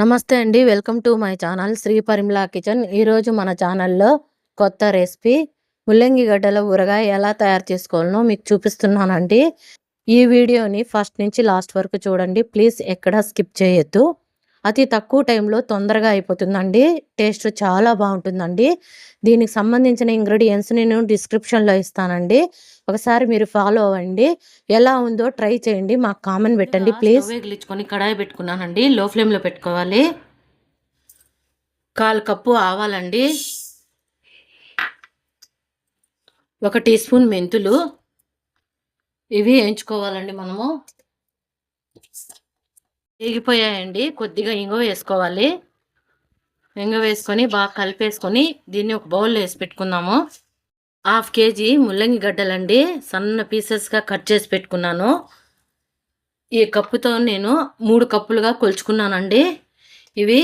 నమస్తే అండి. Welcome to my channel Shri Parimala kitchen. ఈరోజు మన ఛానల్లో కొత్త రెసిపీ ముల్లంగి గడ్డల ఊరగాయ ఎలా తయారు చేసుకోవాలనో మీకు చూపిస్తున్నానండి. ఈ వీడియోని ఫస్ట్ నుంచి లాస్ట్ వరకు చూడండి. ప్లీజ్ ఎక్కడా స్కిప్ చేయొద్దు. అతి తక్కువ టైంలో తొందరగా అయిపోతుందండి. టేస్ట్ చాలా బాగుంటుందండి. దీనికి సంబంధించిన ఇంగ్రీడియంట్స్ నేను డిస్క్రిప్షన్లో ఇస్తానండి. ఒకసారి మీరు ఫాలో అవ్వండి. ఎలా ఉందో ట్రై చేయండి, మాకు కామెంట్ పెట్టండి ప్లీజ్. వేగిలించుకొని కడాయి పెట్టుకున్నానండి. లో ఫ్లేమ్లో పెట్టుకోవాలి. 1/4 కప్పు ఆవాలండి, 1 టీ స్పూన్ మెంతులు, ఇవి వేయించుకోవాలండి. మనము వేగిపోయాయండి. కొద్దిగా ఇంగువ వేసుకోవాలి. ఇంగువ వేసుకొని బాగా కలిపేసుకొని దీన్ని ఒక బౌల్లో వేసి పెట్టుకుందాము. 1/2 కేజీ ముల్లంగి గడ్డలండి, సన్న పీసెస్గా కట్ చేసి పెట్టుకున్నాను. ఈ కప్పుతో నేను 3 కప్పులుగా కొలుచుకున్నానండి. ఇవి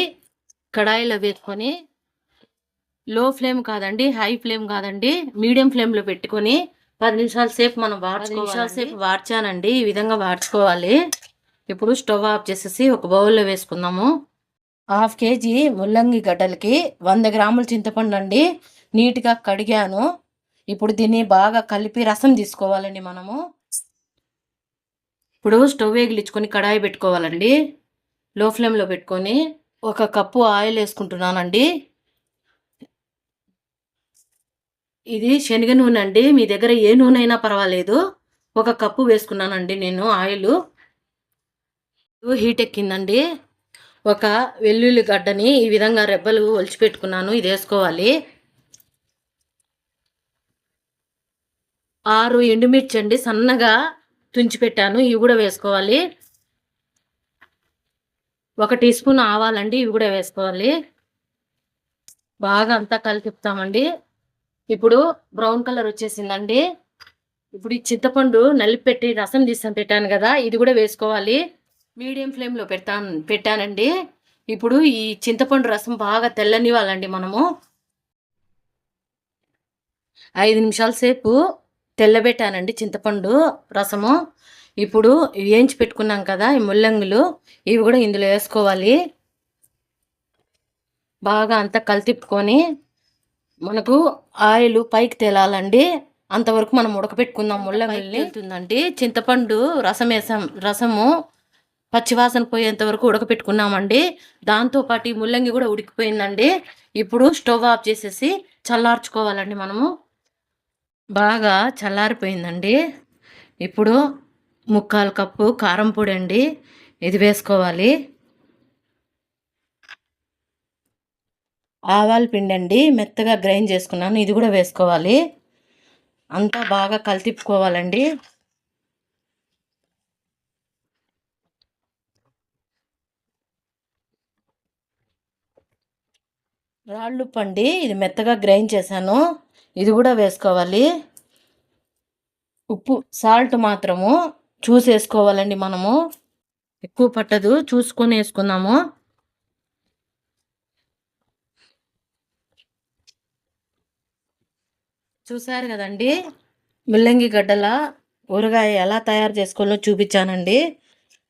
కడాయిలో వేసుకొని లో ఫ్లేమ్ కాదండి, హై ఫ్లేమ్ కాదండి, మీడియం ఫ్లేమ్లో పెట్టుకొని 10 నిమిషాల సేపు మనం వాడ్చానండి. ఈ విధంగా వాడ్చుకోవాలి. ఇప్పుడు స్టవ్ ఆఫ్ చేసేసి ఒక బౌల్లో వేసుకుందాము. 1/2 కేజీ ముల్లంగి గడ్డలకి 100 గ్రాముల చింతపండు అండి, నీట్గా కడిగాను. ఇప్పుడు దీన్ని బాగా కలిపి రసం తీసుకోవాలండి. మనము ఇప్పుడు స్టవ్ వేగిలించుకొని కడాయి పెట్టుకోవాలండి. లో ఫ్లేమ్లో పెట్టుకొని 1 కప్పు ఆయిల్ వేసుకుంటున్నానండి. ఇది శనగ నూనె అండి, మీ దగ్గర ఏ నూనె అయినా పర్వాలేదు. 1 కప్పు వేసుకున్నానండి నేను ఆయిల్. హీట్ ఎక్కిందండి. 1 వెల్లుల్లి గడ్డని ఈ విధంగా రెబ్బలు ఒలిచి పెట్టుకున్నాను, ఇది వేసుకోవాలి. 6 ఎండుమిర్చి అండి, సన్నగా తుంచి పెట్టాను, ఇవి కూడా వేసుకోవాలి. 1 టీ స్పూన్ ఆవాలండి, ఇవి కూడా వేసుకోవాలి. బాగా అంతా కలిపిస్తామండి. ఇప్పుడు బ్రౌన్ కలర్ వచ్చేసిందండి. ఇప్పుడు ఈ చింతపండు నలిపెట్టి రసం తీసి పెట్టాను కదా, ఇది కూడా వేసుకోవాలి. మీడియం ఫ్లేమ్లో పెట్టానండి. ఇప్పుడు ఈ చింతపండు రసం బాగా తెల్లనివ్వాలండి. మనము 5 నిమిషాల సేపు తెల్లబెట్టానండి చింతపండు రసము. ఇప్పుడు వేయించి పెట్టుకున్నాం కదా ఈ ముల్లంగులు, ఇవి కూడా ఇందులో వేసుకోవాలి. బాగా అంతా కలితిప్పుకొని మనకు ఆయిల్ పైకి తేలాలండి. అంతవరకు మనం ఉడకపెట్టుకుందాం. ముల్లంగుల్ని వెళ్తుందండి. చింతపండు రసము పచ్చివాసన పోయేంత వరకు ఉడకపెట్టుకున్నామండి. దాంతోపాటు ఈ ముల్లంగి కూడా ఉడికిపోయిందండి. ఇప్పుడు స్టవ్ ఆఫ్ చేసేసి చల్లార్చుకోవాలండి. మనము బాగా చల్లారిపోయిందండి. ఇప్పుడు 1/4 కప్పు కారం పొడి అండి, ఇది వేసుకోవాలి. ఆవాల పిండి అండి, మెత్తగా గ్రైండ్ చేసుకున్నాను, ఇది కూడా వేసుకోవాలి. అంతా బాగా కలితిప్పుకోవాలండి. రాళ్ళుప్పు అండి, ఇది మెత్తగా గ్రైండ్ చేశాను, ఇది కూడా వేసుకోవాలి. ఉప్పు సాల్ట్ మాత్రము చూసి వేసుకోవాలండి. మనము ఎక్కువ పట్టదు, చూసుకొని వేసుకుందాము. చూసారు కదండి, ముల్లంగి గడ్డల ఊరగాయ ఎలా తయారు చేసుకోవాలో చూపించానండి.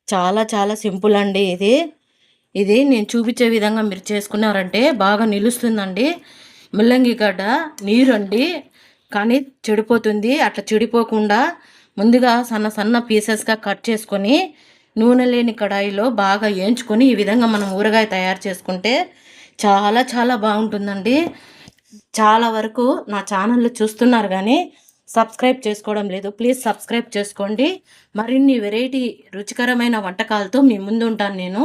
చాలా చాలా సింపుల్ అండి. ఇది నేను చూపించే విధంగా మీరు చేసుకున్నారంటే బాగా నిలుస్తుందండి. ముల్లంగి గడ్డ నీరు అండి, కానీ చెడిపోతుంది. అట్లా చెడిపోకుండా ముందుగా సన్న సన్న పీసెస్గా కట్ చేసుకొని నూనె లేని కడాయిలో బాగా వేయించుకొని ఈ విధంగా మనం ఊరగాయ తయారు చేసుకుంటే చాలా చాలా బాగుంటుందండి. చాలా వరకు నా ఛానల్లో చూస్తున్నారు కానీ సబ్స్క్రైబ్ చేసుకోవడం లేదు. ప్లీజ్ సబ్స్క్రైబ్ చేసుకోండి. మరిన్ని వెరైటీ రుచికరమైన వంటకాలతో మీ ముందు ఉంటాను నేను.